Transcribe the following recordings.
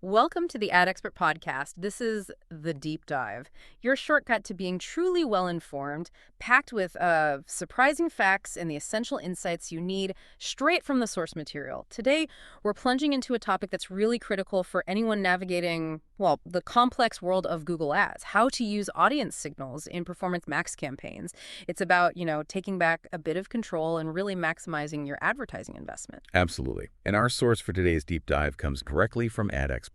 Welcome to the Ad Expert Podcast. This is The Deep Dive, your shortcut to being truly well-informed, packed with surprising facts and the essential insights you need straight from the source material. Today, we're plunging into a topic that's really critical for anyone navigating, well, the complex world of Google Ads, how to use audience signals in Performance Max campaigns. It's about, taking back a bit of control and really maximizing your advertising investment. Absolutely. And our source for today's deep dive comes directly from Ad Expert.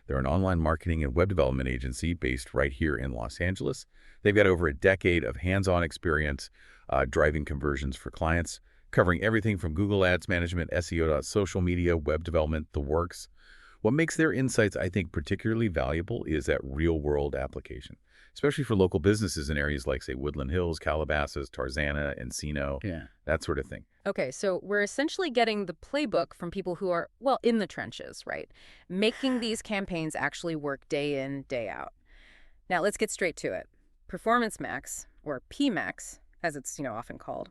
They're an online marketing and web development agency based right here in Los Angeles. They've got over a decade of hands-on experience driving conversions for clients, covering everything from Google Ads management, SEO, social media, web development, the works. What makes their insights, I think, particularly valuable is that real-world application, especially for local businesses in areas like, say, Woodland Hills, Calabasas, Tarzana, Encino, that sort of thing. Okay, so we're essentially getting the playbook from people who are, well, in the trenches, right? Making these campaigns actually work day in, day out. Now, let's get straight to it. Performance Max, or PMax, as it's, often called,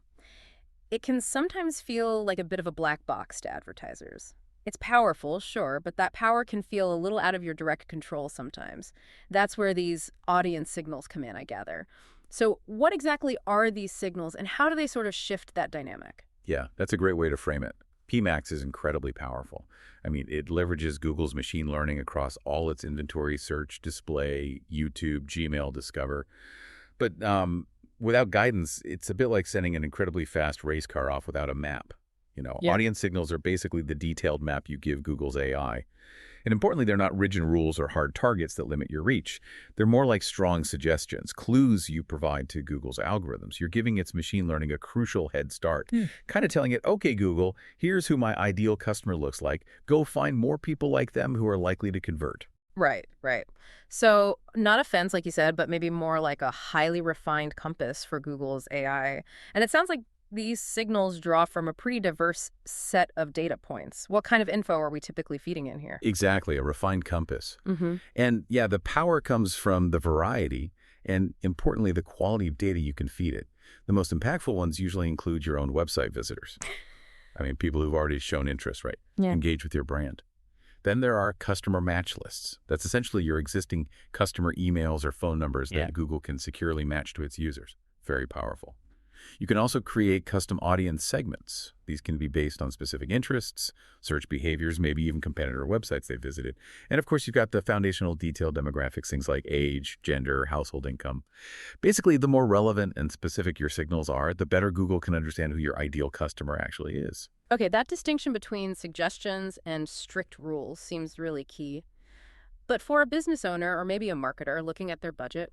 it can sometimes feel like a bit of a black box to advertisers. It's powerful, sure, but that power can feel a little out of your direct control sometimes. That's where these audience signals come in, I gather. So what exactly are these signals, and how do they sort of shift that dynamic? Yeah, that's a great way to frame it. PMax is incredibly powerful. I mean, it leverages Google's machine learning across all its inventory, search, display, YouTube, Gmail, Discover. But without guidance, it's a bit like sending an incredibly fast race car off without a map. Audience signals are basically the detailed map you give Google's AI. And importantly, they're not rigid rules or hard targets that limit your reach. They're more like strong suggestions, clues you provide to Google's algorithms. You're giving its machine learning a crucial head start, kind of telling it, okay, Google, here's who my ideal customer looks like. Go find more people like them who are likely to convert. Right, right. So not a fence, like you said, but maybe more like a highly refined compass for Google's AI. And it sounds like these signals draw from a pretty diverse set of data points. What kind of info are we typically feeding in here? Exactly, a refined compass. And yeah, the power comes from the variety and, importantly, the quality of data you can feed it. The most impactful ones usually include your own website visitors. I mean, people who've already shown interest, right? Yeah. Engage with your brand. Then there are customer match lists. That's essentially your existing customer emails or phone numbers that Google can securely match to its users. Very powerful. You can also create custom audience segments. These can be based on specific interests, search behaviors, maybe even competitor websites they visited. And of course, you've got the foundational detailed demographics, things like age, gender, household income. Basically, the more relevant and specific your signals are, the better Google can understand who your ideal customer actually is. Okay, that distinction between suggestions and strict rules seems really key. But for a business owner or maybe a marketer looking at their budget,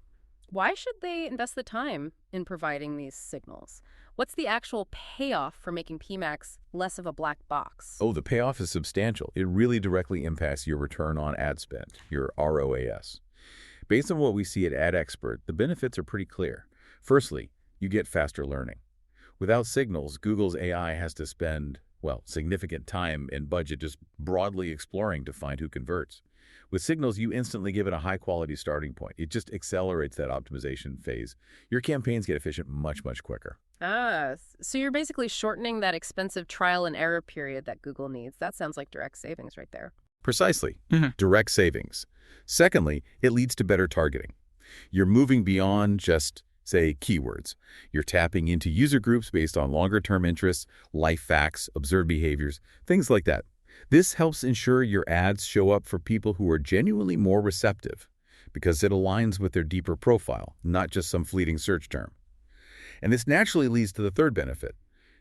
why should they invest the time in providing these signals? What's the actual payoff for making PMax less of a black box? Oh, the payoff is substantial. It really directly impacts your return on ad spend, your ROAS. Based on what we see at Ad Expert, the benefits are pretty clear. Firstly, you get faster learning. Without signals, Google's AI has to spend, well, significant time and budget just broadly exploring to find who converts. With signals, you instantly give it a high-quality starting point. It just accelerates that optimization phase. Your campaigns get efficient much, much quicker. So you're basically shortening that expensive trial and error period that Google needs. That sounds like direct savings right there. Precisely. Direct savings. Secondly, it leads to better targeting. You're moving beyond just, say, keywords. You're tapping into user groups based on longer-term interests, life facts, observed behaviors, things like that. This helps ensure your ads show up for people who are genuinely more receptive because it aligns with their deeper profile, not just some fleeting search term. And this naturally leads to the third benefit,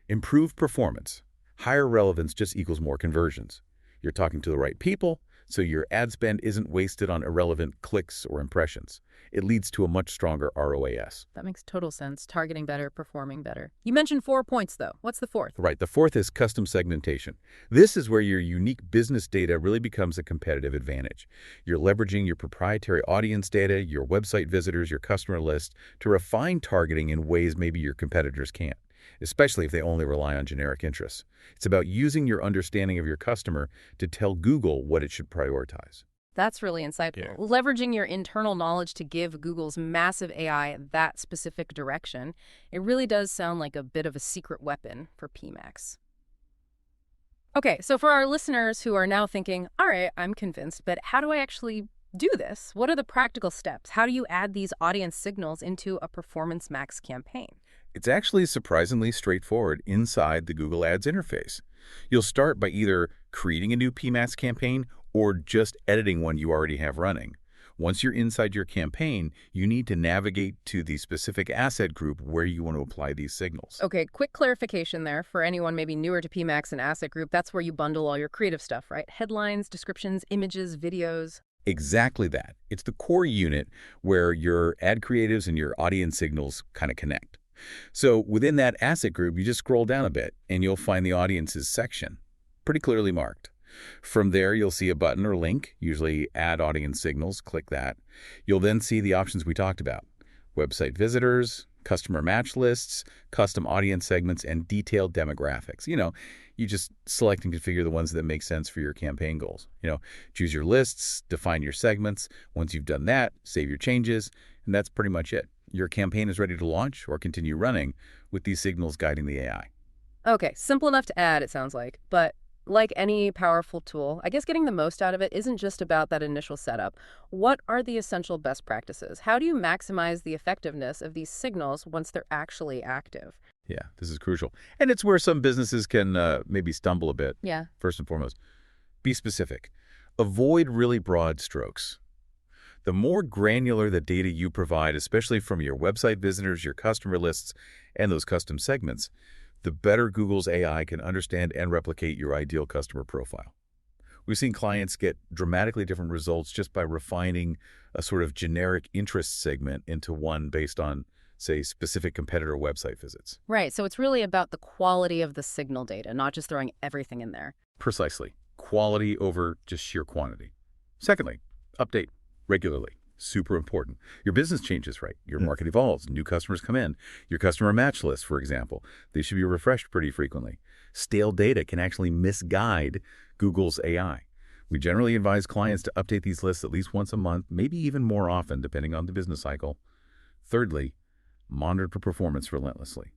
improved performance. Higher relevance just equals more conversions. You're talking to the right people, so your ad spend isn't wasted on irrelevant clicks or impressions. It leads to a much stronger ROAS. That makes total sense. Targeting better, performing better. You mentioned 4 points, though. What's the fourth? Right. The fourth is custom segmentation. This is where your unique business data really becomes a competitive advantage. You're leveraging your proprietary audience data, your website visitors, your customer list to refine targeting in ways maybe your competitors can't, especially if they only rely on generic interests. It's about using your understanding of your customer to tell Google what it should prioritize. That's really insightful. Leveraging your internal knowledge to give Google's massive AI that specific direction, it really does sound like a bit of a secret weapon for PMax. Okay, so for our listeners who are now thinking, all right, I'm convinced, but how do I actually do this? What are the practical steps? How do you add these audience signals into a Performance Max campaign? It's actually surprisingly straightforward inside the Google Ads interface. You'll start by either creating a new PMax campaign or just editing one you already have running. Once you're inside your campaign, you need to navigate to the specific asset group where you want to apply these signals. Okay, quick clarification there for anyone maybe newer to PMax and Asset Group. That's where you bundle all your creative stuff, right? Headlines, descriptions, images, videos. Exactly that. It's the core unit where your ad creatives and your audience signals kind of connect. So within that asset group, you just scroll down a bit and you'll find the audiences section, pretty clearly marked. From there, you'll see a button or link, usually Add Audience Signals. Click that. You'll then see the options we talked about: website visitors, customer match lists, custom audience segments, and detailed demographics. You just select and configure the ones that make sense for your campaign goals. Choose your lists, define your segments. Once you've done that, save your changes, and that's pretty much it. Your campaign is ready to launch or continue running with these signals guiding the AI. Okay, simple enough to add, it sounds like. But like any powerful tool, I guess getting the most out of it isn't just about that initial setup. What are the essential best practices? How do you maximize the effectiveness of these signals once they're actually active? Yeah, this is crucial. And it's where some businesses can maybe stumble a bit. Yeah. First and foremost, be specific. Avoid really broad strokes. The more granular the data you provide, especially from your website visitors, your customer lists, and those custom segments, the better Google's AI can understand and replicate your ideal customer profile. We've seen clients get dramatically different results just by refining a sort of generic interest segment into one based on, say, specific competitor website visits. Right, so it's really about the quality of the signal data, not just throwing everything in there. Precisely. Quality over just sheer quantity. Secondly, update regularly. Super important. Your business changes, right? Your market evolves. New customers come in. Your customer match list, for example, they should be refreshed pretty frequently. Stale data can actually misguide Google's AI. We generally advise clients to update these lists at least once a month, maybe even more often, depending on the business cycle. Thirdly, monitor performance relentlessly.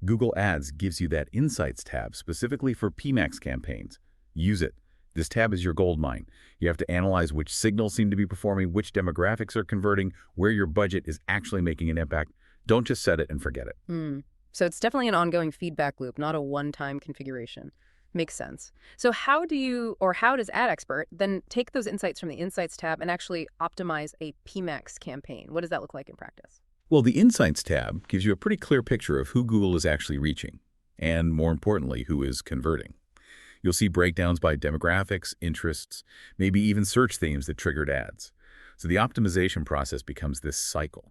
Google Ads gives you that Insights tab specifically for PMax campaigns. Use it. This tab is your gold mine. You have to analyze which signals seem to be performing, which demographics are converting, where your budget is actually making an impact. Don't just set it and forget it. So it's definitely an ongoing feedback loop, not a one-time configuration. Makes sense. So how does Ad Expert then take those insights from the Insights tab and actually optimize a PMax campaign? What does that look like in practice? Well, the Insights tab gives you a pretty clear picture of who Google is actually reaching, and more importantly, who is converting. You'll see breakdowns by demographics, interests, maybe even search themes that triggered ads. So the optimization process becomes this cycle.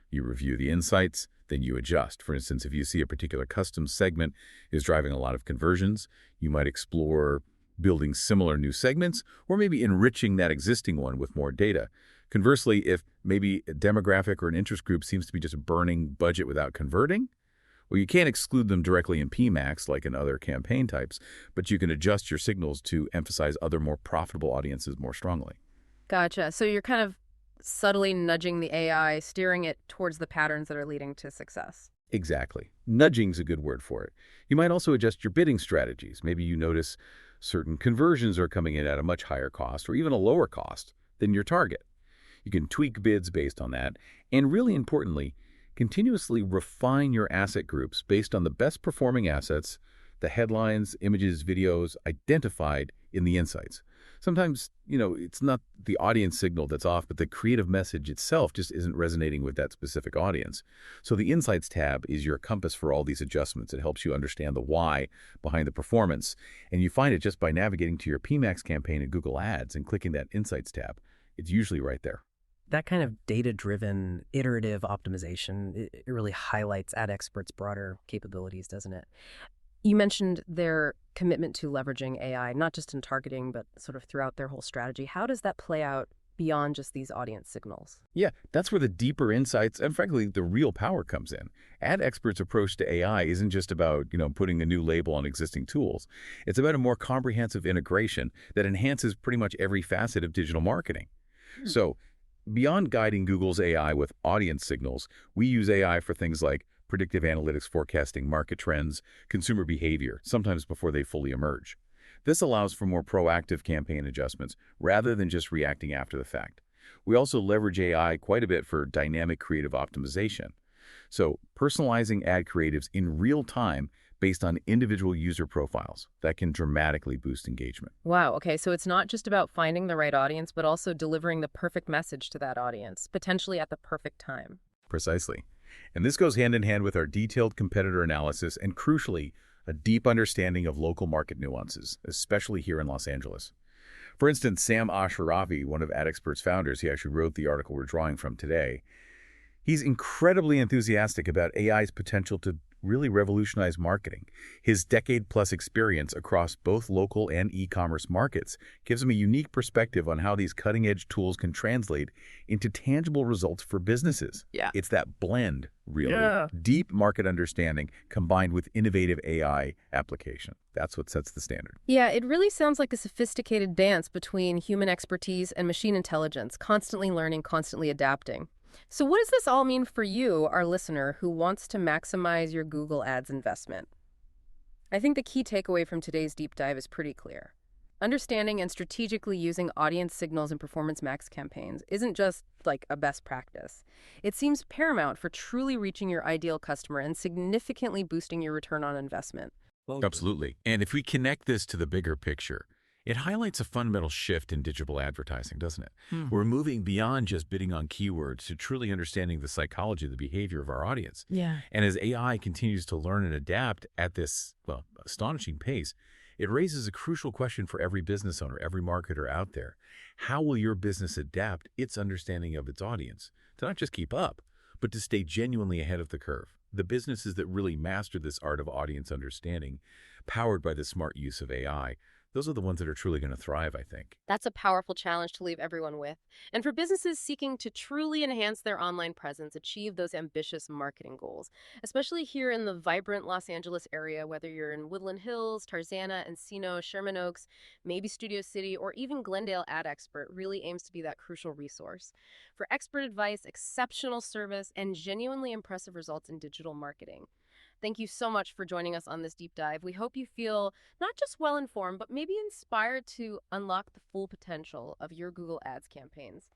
You review the insights, then you adjust. For instance, if you see a particular custom segment is driving a lot of conversions, you might explore building similar new segments or maybe enriching that existing one with more data. Conversely, if maybe a demographic or an interest group seems to be just burning budget without converting, well, you can't exclude them directly in PMax like in other campaign types, but you can adjust your signals to emphasize other more profitable audiences more strongly. Gotcha. So you're kind of subtly nudging the AI, steering it towards the patterns that are leading to success. Exactly. Nudging's a good word for it. You might also adjust your bidding strategies. Maybe you notice certain conversions are coming in at a much higher cost or even a lower cost than your target. You can tweak bids based on that. And really importantly, continuously refine your asset groups based on the best performing assets, the headlines, images, videos identified in the insights. Sometimes, it's not the audience signal that's off, but the creative message itself just isn't resonating with that specific audience. So the Insights tab is your compass for all these adjustments. It helps you understand the why behind the performance. And you find it just by navigating to your PMax campaign in Google Ads and clicking that Insights tab. It's usually right there. That kind of data-driven, iterative optimization, it really highlights Ad Expert's broader capabilities, doesn't it? You mentioned their commitment to leveraging AI, not just in targeting, but sort of throughout their whole strategy. How does that play out beyond just these audience signals? Yeah, that's where the deeper insights and frankly, the real power comes in. Ad Expert's approach to AI isn't just about, putting a new label on existing tools. It's about a more comprehensive integration that enhances pretty much every facet of digital marketing. So, beyond guiding Google's AI with audience signals, we use AI for things like predictive analytics forecasting market trends, consumer behavior, sometimes before they fully emerge. This allows for more proactive campaign adjustments rather than just reacting after the fact. We also leverage AI quite a bit for dynamic creative optimization. So, personalizing ad creatives in real time based on individual user profiles that can dramatically boost engagement. Wow, okay, so it's not just about finding the right audience, but also delivering the perfect message to that audience, potentially at the perfect time. Precisely. And this goes hand in hand with our detailed competitor analysis and, crucially, a deep understanding of local market nuances, especially here in Los Angeles. For instance, Sam Asharafi, one of AdExpert's founders, he actually wrote the article we're drawing from today. He's incredibly enthusiastic about AI's potential to really revolutionize marketing. His decade-plus experience across both local and e-commerce markets gives him a unique perspective on how these cutting-edge tools can translate into tangible results for businesses. Yeah. It's that blend, really. Yeah. Deep market understanding combined with innovative AI application. That's what sets the standard. Yeah, it really sounds like a sophisticated dance between human expertise and machine intelligence, constantly learning, constantly adapting. So what does this all mean for you, our listener, who wants to maximize your Google Ads investment? I think the key takeaway from today's deep dive is pretty clear. Understanding and strategically using audience signals in Performance Max campaigns isn't just like a best practice. It seems paramount for truly reaching your ideal customer and significantly boosting your return on investment. Absolutely. And if we connect this to the bigger picture, it highlights a fundamental shift in digital advertising, doesn't it? We're moving beyond just bidding on keywords to truly understanding the psychology, the behavior of our audience. Yeah. And as AI continues to learn and adapt at this, astonishing pace, it raises a crucial question for every business owner, every marketer out there. How will your business adapt its understanding of its audience to not just keep up, but to stay genuinely ahead of the curve? The businesses that really master this art of audience understanding, powered by the smart use of AI, those are the ones that are truly going to thrive, I think. That's a powerful challenge to leave everyone with. And for businesses seeking to truly enhance their online presence, achieve those ambitious marketing goals, especially here in the vibrant Los Angeles area, whether you're in Woodland Hills, Tarzana, Encino, Sherman Oaks, maybe Studio City, or even Glendale, Ad Expert really aims to be that crucial resource for expert advice, exceptional service, and genuinely impressive results in digital marketing. Thank you so much for joining us on this deep dive. We hope you feel not just well-informed, but maybe inspired to unlock the full potential of your Google Ads campaigns.